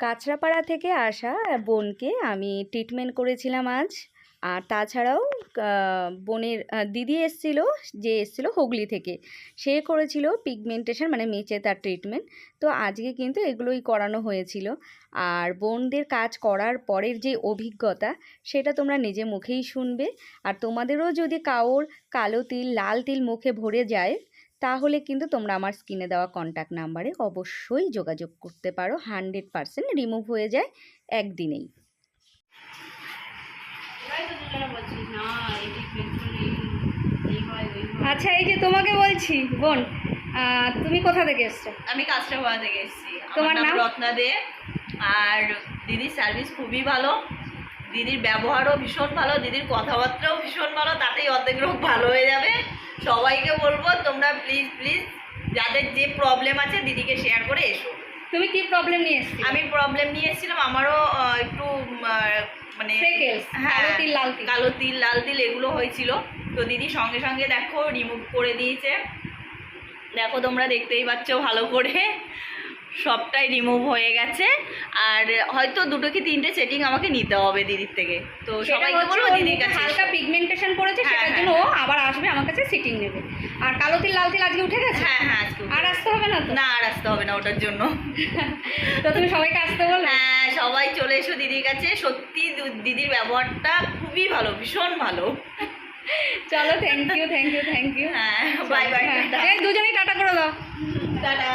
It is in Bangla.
কাঁচরাপাড়া থেকে আসা বোনকে আমি ট্রিটমেন্ট করেছিলাম আজ। আর তাছাড়াও বোনের দিদি এসেছিল হুগলি থেকে, সে করেছিল পিগমেন্টেশন মানে মেচে তার ট্রিটমেন্ট। তো আজকে কিন্তু এগুলোই করানো হয়েছিল। আর বোনদের কাজ করার পরের যে অভিজ্ঞতা সেটা তোমরা নিজে মুখেই শুনবে। আর তোমাদেরও যদি কারোর কালো তিল লাল তিল মুখে ভরে যায় তাহলে কিন্তু তোমরা আমার স্ক্রিনে দেওয়া কন্ট্যাক্ট নাম্বারে অবশ্যই যোগাযোগ করতে পারো। 100% রিমুভ হয়ে যায় একদিনেই। আচ্ছা, এই যে তোমাকে বলছি বোন, তুমি কোথা থেকে এসছো? আমি কাঁচরাপাড়া থেকে এসেছি। তোমার নাম? রত্না দে। আর দিদির সার্ভিস খুবই ভালো, দিদির ব্যবহারও ভীষণ ভালো, দিদির কথাবার্তাও ভীষণ ভালো, তাতেই অর্ধেক রোগ ভালো হয়ে যাবে। সবাইকে বলবো তোমরা প্লিজ প্লিজ যাদের যে প্রবলেম আছে দিদিকে শেয়ার করে এসো। তুমি কি প্রবলেম নিয়ে এসেছিলে? আমি প্রবলেম নিয়ে এসেছিলাম, আমারও একটু মানে কালো তিল লাল তিল এগুলো হয়েছিল। তো দিদি সঙ্গে সঙ্গে দেখো রিমুভ করে দিয়েছে। দেখো তোমরা দেখতেই পাচ্ছ ভালো করে সবটাই রিমুভ হয়ে গেছে। আর হয়তো 2 কি 3টে সেটিং আমাকে নিতে হবে দিদির থেকে। তো সবাইকে বলবো দিদির কাছে হালকা পিগমেন্টেশন করেছে, সেটার জন্য ও আবার আসবে আমার কাছে সিটিং নেবে। আর কালো তিল লাল তিল আজকে উঠে গেছে? হ্যাঁ হ্যাঁ আজকে আর আসতে হবে না তো? না, আর আসতে হবে না ওটার জন্য। তো তুমি সবাইকে আসতে বলো। হ্যাঁ, সবাই চলে এসো দিদির কাছে। সত্যি দিদির ব্যবহারটা খুবই ভালো, ভীষণ ভালো। চলো, থ্যাংক ইউ। হ্যাঁ, বাই বাই। দুজনেই টাটা করে দাও। টাটা।